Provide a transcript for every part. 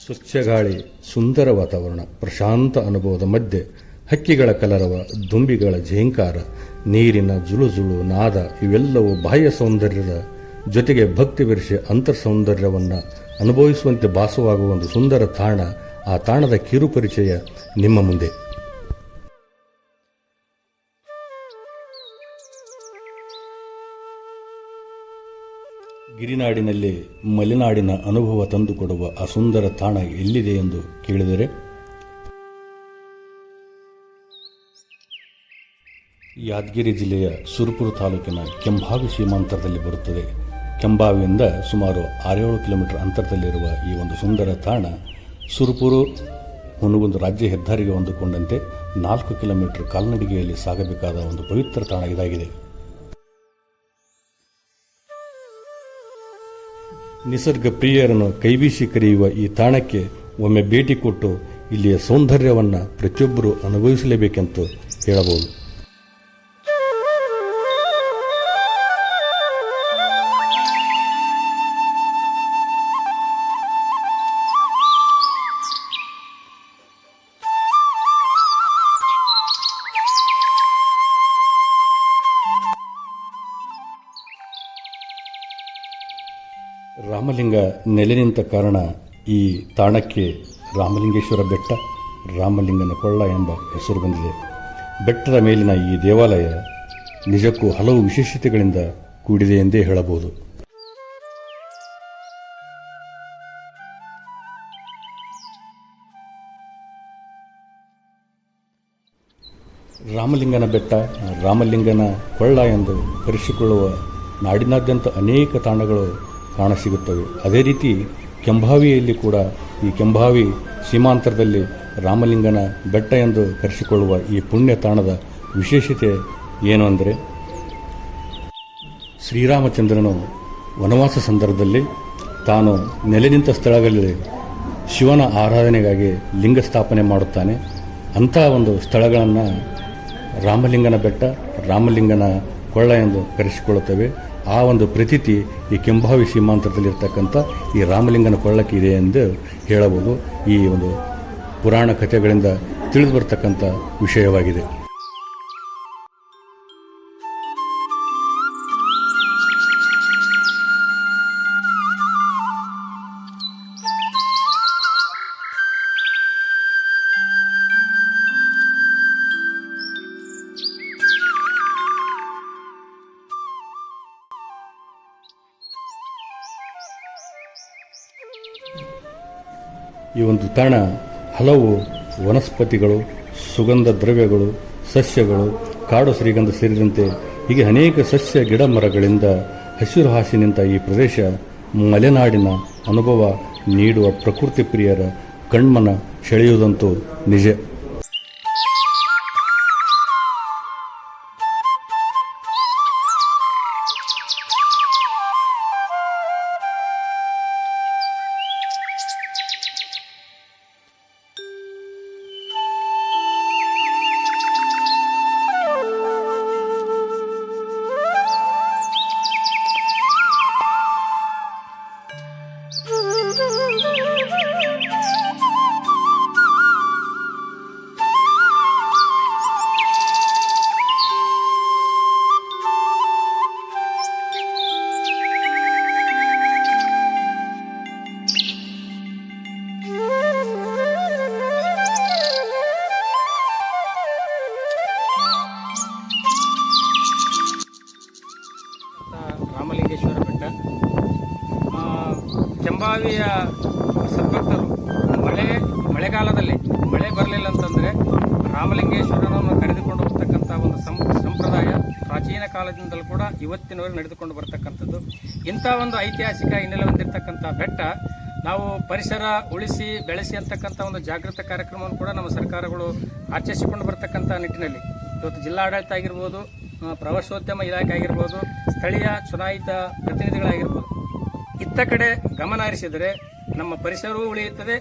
ಸ್ವಚ್ಛ ಗಾಳಿ, ಸುಂದರ ವಾತಾವರಣ, ಪ್ರಶಾಂತ ಅನುಭವದ ಮಧ್ಯೆ ಹಕ್ಕಿಗಳ ಕಲರವ, ದುಂಬಿಗಳ ಝೇಂಕಾರ, ನೀರಿನ ಜುಳುಜುಳು ನಾದ ಇವೆಲ್ಲವೂ ಬಾಹ್ಯ ಸೌಂದರ್ಯದ ಜೊತೆಗೆ ಭಕ್ತಿ ಬೆರೆಸಿ ಅಂತರ್ ಸೌಂದರ್ಯವನ್ನು ಅನುಭವಿಸುವಂತೆ ಭಾಸವಾಗುವ ಒಂದು ಸುಂದರ ತಾಣ. ಆ ತಾಣದ ಕಿರು ಪರಿಚಯ ನಿಮ್ಮ ಮುಂದೆ. ಗಿರಿನಾಡಿನಲ್ಲಿ ಮಲೆನಾಡಿನ ಅನುಭವ ತಂದುಕೊಡುವ ಆ ಸುಂದರ ತಾಣ ಎಲ್ಲಿದೆ ಎಂದು ಕೇಳಿದರೆ, ಯಾದಗಿರಿ ಜಿಲ್ಲೆಯ ಸುರಪುರ ತಾಲೂಕಿನ ಕೆಂಭಾವಿ ಸೀಮಾಂತರದಲ್ಲಿ ಬರುತ್ತದೆ. ಕೆಂಭಾವಿಯಿಂದ ಸುಮಾರು 6-7 ಕಿಲೋಮೀಟರ್ ಅಂತರದಲ್ಲಿರುವ ಈ ಒಂದು ಸುಂದರ ತಾಣ ಸುರಪುರ ಹುನಗುಂದ ರಾಜ್ಯ ಹೆದ್ದಾರಿಗೆ ಹೊಂದಿಕೊಂಡಂತೆ 4 ಕಿಲೋಮೀಟರ್ ಕಾಲ್ನಡಿಗೆಯಲ್ಲಿ ಸಾಗಬೇಕಾದ ಒಂದು ಪವಿತ್ರ ತಾಣ ಇದಾಗಿದೆ. ನಿಸರ್ಗ ಪ್ರಿಯರನ್ನು ಕೈಬೀಸಿ ಕರೆಯುವ ಈ ತಾಣಕ್ಕೆ ಒಮ್ಮೆ ಭೇಟಿ ಕೊಟ್ಟು ಇಲ್ಲಿಯ ಸೌಂದರ್ಯವನ್ನು ಪ್ರತಿಯೊಬ್ಬರೂ ಅನುಭವಿಸಲೇಬೇಕೆಂದು ಹೇಳಬಹುದು. ರಾಮಲಿಂಗ ನೆಲೆ ನಿಂತ ಕಾರಣ ಈ ತಾಣಕ್ಕೆ ರಾಮಲಿಂಗೇಶ್ವರ ಬೆಟ್ಟ, ರಾಮಲಿಂಗನ ಕೊಳ್ಳ ಎಂಬ ಹೆಸರು ಬಂದಿದೆ. ಬೆಟ್ಟದ ಮೇಲಿನ ಈ ದೇವಾಲಯ ನಿಜಕ್ಕೂ ಹಲವು ವಿಶೇಷತೆಗಳಿಂದ ಕೂಡಿದೆ ಎಂದೇ ಹೇಳಬಹುದು. ರಾಮಲಿಂಗನ ಬೆಟ್ಟ, ರಾಮಲಿಂಗನ ಕೊಳ್ಳ ಎಂದು ಕರೆಸಿಕೊಳ್ಳುವ ನಾಡಿನಾದ್ಯಂತ ಅನೇಕ ತಾಣಗಳು ಕಾಣಸಿಗುತ್ತವೆ. ಅದೇ ರೀತಿ ಕೆಂಭಾವಿಯಲ್ಲಿ ಕೂಡ ಈ ಕೆಂಭಾವಿ ಸೀಮಾಂತರದಲ್ಲಿ ರಾಮಲಿಂಗನ ಬೆಟ್ಟ ಎಂದು ಕರೆಸಿಕೊಳ್ಳುವ ಈ ಪುಣ್ಯ ತಾಣದ ವಿಶೇಷತೆ ಏನು ಅಂದರೆ, ಶ್ರೀರಾಮಚಂದ್ರನು ವನವಾಸ ಸಂದರ್ಭದಲ್ಲಿ ತಾನು ನೆಲೆ ನಿಂತ ಸ್ಥಳಗಳಲ್ಲಿ ಶಿವನ ಆರಾಧನೆಗಾಗಿ ಲಿಂಗ ಸ್ಥಾಪನೆ ಮಾಡುತ್ತಾನೆ. ಅಂಥ ಒಂದು ಸ್ಥಳಗಳನ್ನು ರಾಮಲಿಂಗನ ಬೆಟ್ಟ, ರಾಮಲಿಂಗನ ಕೊಳ್ಳ ಎಂದು ಕರೆಸಿಕೊಳ್ಳುತ್ತವೆ. ಆ ಒಂದು ಪ್ರತೀತಿ ಈ ಕೆಂಭಾವಿ ಸೀಮಾಂತರದಲ್ಲಿರ್ತಕ್ಕಂಥ ಈ ರಾಮಲಿಂಗನ ಕೊಳ್ಳಕ್ಕೆ ಇದೆ ಎಂದು ಹೇಳಬಹುದು. ಈ ಒಂದು ಪುರಾಣ ಕಥೆಗಳಿಂದ ತಿಳಿದು ಬರ್ತಕ್ಕಂಥ ವಿಷಯವಾಗಿದೆ. ಈ ಒಂದು ತಾಣ ಹಲವು ವನಸ್ಪತಿಗಳು, ಸುಗಂಧ ದ್ರವ್ಯಗಳು, ಸಸ್ಯಗಳು, ಕಾಡು ಶ್ರೀಗಂಧ ಸೇರಿದಂತೆ ಹೀಗೆ ಅನೇಕ ಸಸ್ಯ ಗಿಡ ಮರಗಳಿಂದ ಹಸಿರು ಹಾಸಿ ನಿಂತ ಈ ಪ್ರದೇಶ ಮಲೆನಾಡಿನ ಅನುಭವ ನೀಡುವ ಪ್ರಕೃತಿ ಪ್ರಿಯರ ಕಣ್ಮನ ಸೆಳೆಯುವುದಂತೂ ನಿಜ. ರಾಮಲಿಂಗೇಶ್ವರ ಬೆಟ್ಟ ಕೆಂಭಾವಿಯ ಸದ್ಭಕ್ತರು ಮಳೆಗಾಲದಲ್ಲಿ ಮಳೆ ಬರಲಿಲ್ಲ ಅಂತಂದರೆ ರಾಮಲಿಂಗೇಶ್ವರನನ್ನು ಕರೆದುಕೊಂಡು ಬರ್ತಕ್ಕಂಥ ಒಂದು ಸಂಪ್ರದಾಯ ಪ್ರಾಚೀನ ಕಾಲದಿಂದಲೂ ಕೂಡ ಇವತ್ತಿನವರೆಗೆ ನಡೆದುಕೊಂಡು ಬರ್ತಕ್ಕಂಥದ್ದು. ಇಂಥ ಒಂದು ಐತಿಹಾಸಿಕ ಹಿನ್ನೆಲೆ ಹೊಂದಿರತಕ್ಕಂಥ ಬೆಟ್ಟ ನಾವು ಪರಿಸರ ಉಳಿಸಿ ಬೆಳೆಸಿ ಅಂತಕ್ಕಂಥ ಒಂದು ಜಾಗೃತ ಕಾರ್ಯಕ್ರಮವನ್ನು ಕೂಡ ನಮ್ಮ ಸರ್ಕಾರಗಳು ಆಚರಿಸಿಕೊಂಡು ಬರ್ತಕ್ಕಂಥ ನಿಟ್ಟಿನಲ್ಲಿ ಇವತ್ತು ಜಿಲ್ಲಾಡಳಿತ ಆಗಿರ್ಬೋದು, ಪ್ರವಾಸೋದ್ಯಮ ಇಲಾಖೆ ಆಗಿರ್ಬೋದು, ಸ್ಥಳೀಯ ಚುನಾಯಿತ ಪ್ರತಿನಿಧಿಗಳಾಗಿರ್ಬೋದು, ಇತ್ತ ಕಡೆ ಗಮನ ಹರಿಸಿದರೆ ನಮ್ಮ ಪರಿಸರವೂ ಉಳಿಯುತ್ತದೆ,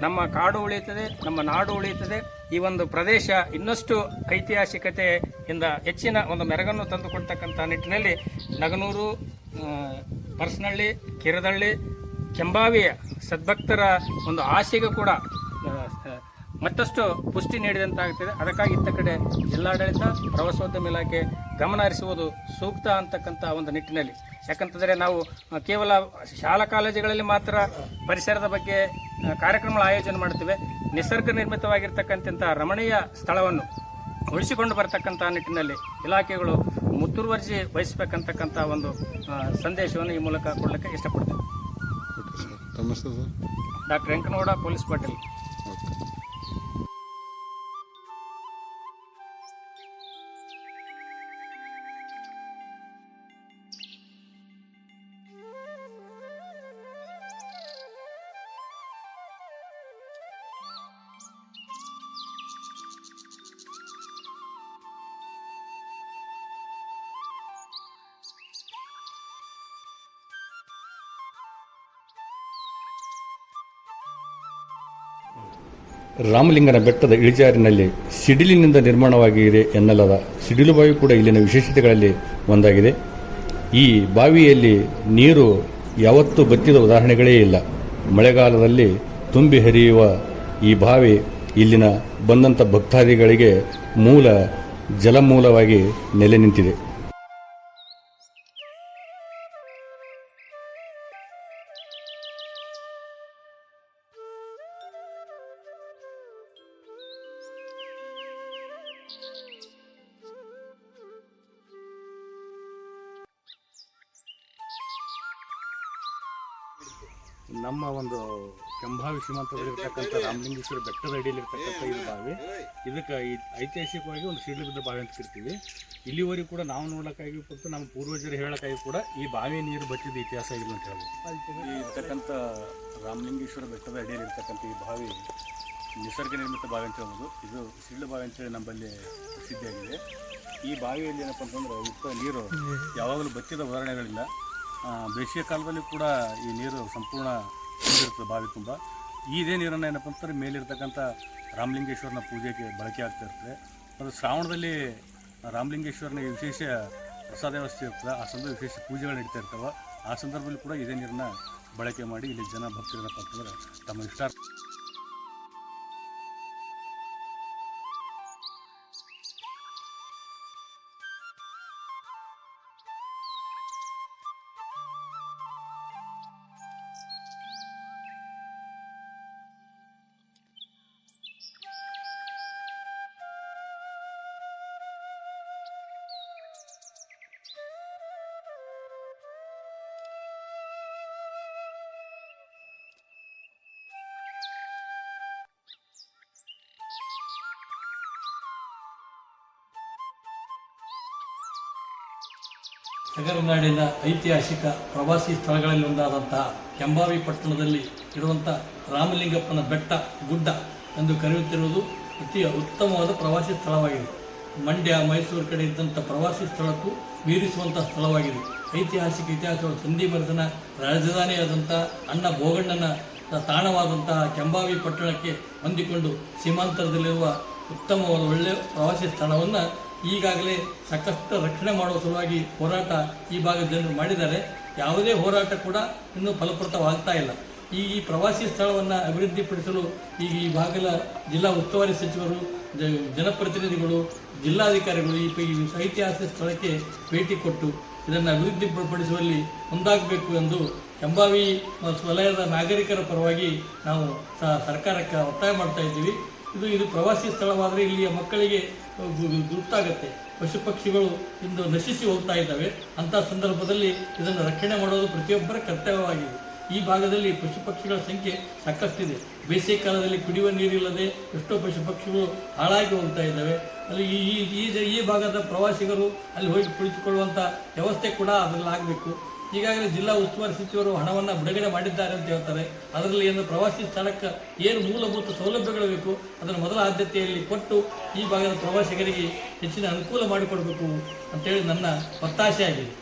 ನಮ್ಮ ಕಾಡು ಉಳಿಯುತ್ತದೆ, ನಮ್ಮ ನಾಡು ಉಳಿಯುತ್ತದೆ. ಈ ಒಂದು ಪ್ರದೇಶ ಇನ್ನಷ್ಟು ಐತಿಹಾಸಿಕತೆಯಿಂದ ಹೆಚ್ಚಿನ ಒಂದು ಮೆರಗನ್ನು ತಂದುಕೊಡ್ತಕ್ಕಂಥ ನಿಟ್ಟಿನಲ್ಲಿ ನಗನೂರು, ಪರಸನಹಳ್ಳಿ, ಕಿರದಳ್ಳಿ, ಕೆಂಭಾವಿಯ ಸದ್ಭಕ್ತರ ಒಂದು ಆಸೆಗೂ ಕೂಡ ಮತ್ತಷ್ಟು ಪುಷ್ಟಿ ನೀಡಿದಂತಾಗುತ್ತದೆ. ಅದಕ್ಕಾಗಿ ಇತ್ತ ಕಡೆ ಜಿಲ್ಲಾಡಳಿತ, ಪ್ರವಾಸೋದ್ಯಮ ಇಲಾಖೆ ಗಮನ ಹರಿಸುವುದು ಸೂಕ್ತ ಅಂತಕ್ಕಂಥ ಒಂದು ನಿಟ್ಟಿನಲ್ಲಿ. ಯಾಕಂತಂದರೆ ನಾವು ಕೇವಲ ಶಾಲಾ ಕಾಲೇಜುಗಳಲ್ಲಿ ಮಾತ್ರ ಪರಿಸರದ ಬಗ್ಗೆ ಕಾರ್ಯಕ್ರಮಗಳ ಆಯೋಜನೆ ಮಾಡ್ತೇವೆ. ನಿಸರ್ಗ ನಿರ್ಮಿತವಾಗಿರ್ತಕ್ಕಂಥ ರಮಣೀಯ ಸ್ಥಳವನ್ನು ಉಳಿಸಿಕೊಂಡು ಬರತಕ್ಕಂಥ ನಿಟ್ಟಿನಲ್ಲಿ ಇಲಾಖೆಗಳು ಮುತುವರ್ಜಿ ವಹಿಸಬೇಕಂತಕ್ಕಂಥ ಒಂದು ಸಂದೇಶವನ್ನು ಈ ಮೂಲಕ ಕೊಡಲಿಕ್ಕೆ ಇಷ್ಟಪಡ್ತೇವೆ. Doctor Venkanagouda, police Patil. ರಾಮಲಿಂಗನ ಬೆಟ್ಟದ ಇಳಿಜಾರಿನಲ್ಲಿ ಸಿಡಿಲಿನಿಂದ ನಿರ್ಮಾಣವಾಗಿದೆ ಎನ್ನಲಾದ ಸಿಡಿಲು ಬಾವಿ ಕೂಡ ಇಲ್ಲಿನ ವಿಶೇಷತೆಗಳಲ್ಲಿ ಒಂದಾಗಿದೆ. ಈ ಬಾವಿಯಲ್ಲಿ ನೀರು ಯಾವತ್ತೂ ಬತ್ತಿದ ಉದಾಹರಣೆಗಳೇ ಇಲ್ಲ. ಮಳೆಗಾಲದಲ್ಲಿ ತುಂಬಿ ಹರಿಯುವ ಈ ಬಾವಿ ಇಲ್ಲಿನ ಬಂದಂಥ ಭಕ್ತಾದಿಗಳಿಗೆ ಜಲಮೂಲವಾಗಿ ನೆಲೆ ನಿಂತಿದೆ. ನಮ್ಮ ಒಂದು ಕೆಂಭಾವಿ ಸೀಮಾಂತದಲ್ಲಿರ್ತಕ್ಕಂಥ ರಾಮಲಿಂಗೇಶ್ವರ ಬೆಟ್ಟದ ಅಡಿಯಲ್ಲಿರ್ತಕ್ಕಂಥ ಇದು ಬಾವಿ, ಇದಕ್ಕೆ ಐತಿಹಾಸಿಕವಾಗಿ ಒಂದು ಸಿಡಿಲು ಬಿದ್ದ ಬಾವಿ ಅಂತ ಕರಿತೀವಿ. ಇಲ್ಲಿವರೆಗೂ ಕೂಡ ನಾವು ನೋಡೋಕ್ಕಾಗಿ ಮತ್ತು ನಮ್ಮ ಪೂರ್ವಜರು ಹೇಳೋಕ್ಕಾಗಿ ಕೂಡ ಈ ಬಾವಿ ನೀರು ಬಚ್ಚಿದ ಇತಿಹಾಸ ಇಲ್ಲ ಅಂತ ಹೇಳ್ಬೋದು. ಈ ಇರ್ತಕ್ಕಂಥ ರಾಮಲಿಂಗೇಶ್ವರ ಬೆಟ್ಟದ ಅಡಿಯಲ್ಲಿರ್ತಕ್ಕಂಥ ಈ ಬಾವಿ ನಿಸರ್ಗ ನಿರ್ಮಿತ ಬಾವಿ ಅಂತ ಹೇಳ್ಬೋದು. ಇದು ಸಿಡಿಲು ಬಾವಿ ಅಂತೇಳಿ ನಮ್ಮಲ್ಲಿ ಪ್ರಸಿದ್ಧಿಯಾಗಿದೆ. ಈ ಬಾವಿಯಲ್ಲಿ ಏನಪ್ಪ ಅಂತಂದ್ರೆ ನೀರು ಯಾವಾಗಲೂ ಬಚ್ಚಿದ ಉದಾಹರಣೆಗಳಿಲ್ಲ. ಬೇಸಿಗೆ ಕಾಲದಲ್ಲಿ ಕೂಡ ಈ ನೀರು ಸಂಪೂರ್ಣ ತುಂಬಿರ್ತದೆ ಬಾವಿ ತುಂಬ. ಇದೇ ನೀರನ್ನು ಏನಪ್ಪ ಅಂತಂದ್ರೆ ಮೇಲಿರ್ತಕ್ಕಂಥ ರಾಮಲಿಂಗೇಶ್ವರನ ಪೂಜೆಗೆ ಬಳಕೆ ಆಗ್ತಾ ಇರ್ತದೆ. ಅದು ಶ್ರಾವಣದಲ್ಲಿ ರಾಮಲಿಂಗೇಶ್ವರನ ವಿಶೇಷ ಪ್ರಸಾದ ವ್ಯವಸ್ಥೆ ಇರ್ತದೆ. ಆ ಸಂದರ್ಭ ವಿಶೇಷ ಪೂಜೆಗಳು ನಡೀತಾ ಇರ್ತವೆ. ಆ ಸಂದರ್ಭದಲ್ಲಿ ಕೂಡ ಇದೇ ನೀರನ್ನ ಬಳಕೆ ಮಾಡಿ ಇಲ್ಲಿ ಜನ ಭಕ್ತರೇನಪ್ಪ ಅಂತಂದ್ರೆ ತಮ್ಮ ಇಷ್ಟ ಸಗರನಾಡಿನ ಐತಿಹಾಸಿಕ ಪ್ರವಾಸಿ ಸ್ಥಳಗಳಲ್ಲಿ ಒಂದಾದಂತಹ ಕೆಂಭಾವಿ ಪಟ್ಟಣದಲ್ಲಿ ಇರುವಂಥ ರಾಮಲಿಂಗಪ್ಪನ ಬೆಟ್ಟ ಗುಡ್ಡ ಎಂದು ಕರೆಯುತ್ತಿರುವುದು ಅತಿ ಉತ್ತಮವಾದ ಪ್ರವಾಸಿ ಸ್ಥಳವಾಗಿದೆ. ಮಂಡ್ಯ, ಮೈಸೂರು ಕಡೆ ಇದ್ದಂಥ ಪ್ರವಾಸಿ ಸ್ಥಳಕ್ಕೂ ಮೀರಿಸುವಂಥ ಸ್ಥಳವಾಗಿದೆ. ಐತಿಹಾಸಿಕ ಇತಿಹಾಸದ ಸಂಧಿಮರ್ದನ ರಾಜಧಾನಿಯಾದಂಥ ಅಣ್ಣ ಬೋಗಣ್ಣನ ತಾಣವಾದಂತಹ ಕೆಂಭಾವಿ ಪಟ್ಟಣಕ್ಕೆ ಹೊಂದಿಕೊಂಡು ಸೀಮಾಂತರದಲ್ಲಿರುವ ಉತ್ತಮವಾದ ಒಳ್ಳೆಯ ಪ್ರವಾಸಿ ಸ್ಥಳವನ್ನು ಈಗಾಗಲೇ ಸಾಕಷ್ಟು ರಕ್ಷಣೆ ಮಾಡುವ ಸಲುವಾಗಿ ಹೋರಾಟ ಈ ಭಾಗದ ಜನರು ಮಾಡಿದ್ದಾರೆ. ಯಾವುದೇ ಹೋರಾಟ ಕೂಡ ಇನ್ನೂ ಫಲಪ್ರದವಾಗ್ತಾ ಇಲ್ಲ. ಈ ಪ್ರವಾಸಿ ಸ್ಥಳವನ್ನು ಅಭಿವೃದ್ಧಿಪಡಿಸಲು ಈ ಭಾಗದ ಜಿಲ್ಲಾ ಉಸ್ತುವಾರಿ ಸಚಿವರು, ಜನಪ್ರತಿನಿಧಿಗಳು, ಜಿಲ್ಲಾಧಿಕಾರಿಗಳು ಈ ಐತಿಹಾಸಿಕ ಸ್ಥಳಕ್ಕೆ ಭೇಟಿ ಕೊಟ್ಟು ಇದನ್ನು ಅಭಿವೃದ್ಧಿಪಡಿಸುವಲ್ಲಿ ಮುಂದಾಗಬೇಕು ಎಂದು ಕೆಂಭಾವಿ ವಲಯದ ನಾಗರಿಕರ ಪರವಾಗಿ ನಾವು ಸರ್ಕಾರಕ್ಕೆ ಒತ್ತಾಯ ಮಾಡ್ತಾ ಇದ್ದೀವಿ. ಇದು ಪ್ರವಾಸಿ ಸ್ಥಳವಾದರೆ ಇಲ್ಲಿಯ ಮಕ್ಕಳಿಗೆ ಗೊತ್ತಾಗುತ್ತೆ. ಪಶು ಪಕ್ಷಿಗಳು ಇಂದು ನಶಿಸಿ ಹೋಗ್ತಾ ಇದ್ದಾವೆ. ಅಂಥ ಸಂದರ್ಭದಲ್ಲಿ ಇದನ್ನು ರಕ್ಷಣೆ ಮಾಡೋದು ಪ್ರತಿಯೊಬ್ಬರ ಕರ್ತವ್ಯವಾಗಿದೆ. ಈ ಭಾಗದಲ್ಲಿ ಪಶು ಪಕ್ಷಿಗಳ ಸಂಖ್ಯೆ ಸಾಕಷ್ಟಿದೆ. ಬೇಸಿಗೆ ಕಾಲದಲ್ಲಿ ಕುಡಿಯುವ ನೀರಿಲ್ಲದೆ ಎಷ್ಟೋ ಪಶು ಪಕ್ಷಿಗಳು ಹಾಳಾಗಿ ಹೋಗ್ತಾ ಇದ್ದಾವೆ. ಅಲ್ಲಿ ಈ ಭಾಗದ ಪ್ರವಾಸಿಗರು ಅಲ್ಲಿ ಹೋಗಿ ಕುಳಿತುಕೊಳ್ಳುವಂಥ ವ್ಯವಸ್ಥೆ ಕೂಡ ಅದರಲ್ಲಿ ಆಗಬೇಕು. ಈಗಾಗಲೇ ಜಿಲ್ಲಾ ಉಸ್ತುವಾರಿ ಸಚಿವರು ಹಣವನ್ನು ಬಿಡುಗಡೆ ಮಾಡಿದ್ದಾರೆ ಅಂತ ಹೇಳ್ತಾರೆ. ಅದರಲ್ಲಿ ಏನು ಪ್ರವಾಸಿ ಸ್ಥಳಕ್ಕೆ ಏನು ಮೂಲಭೂತ ಸೌಲಭ್ಯಗಳು ಬೇಕು ಅದನ್ನು ಮೊದಲ ಆದ್ಯತೆಯಲ್ಲಿ ಕೊಟ್ಟು ಈ ಭಾಗದ ಪ್ರವಾಸಿಗರಿಗೆ ಹೆಚ್ಚಿನ ಅನುಕೂಲ ಮಾಡಿಕೊಡಬೇಕು ಅಂತೇಳಿ ನನ್ನ ಒತ್ತಾಸೆ ಆಗಿದೆ.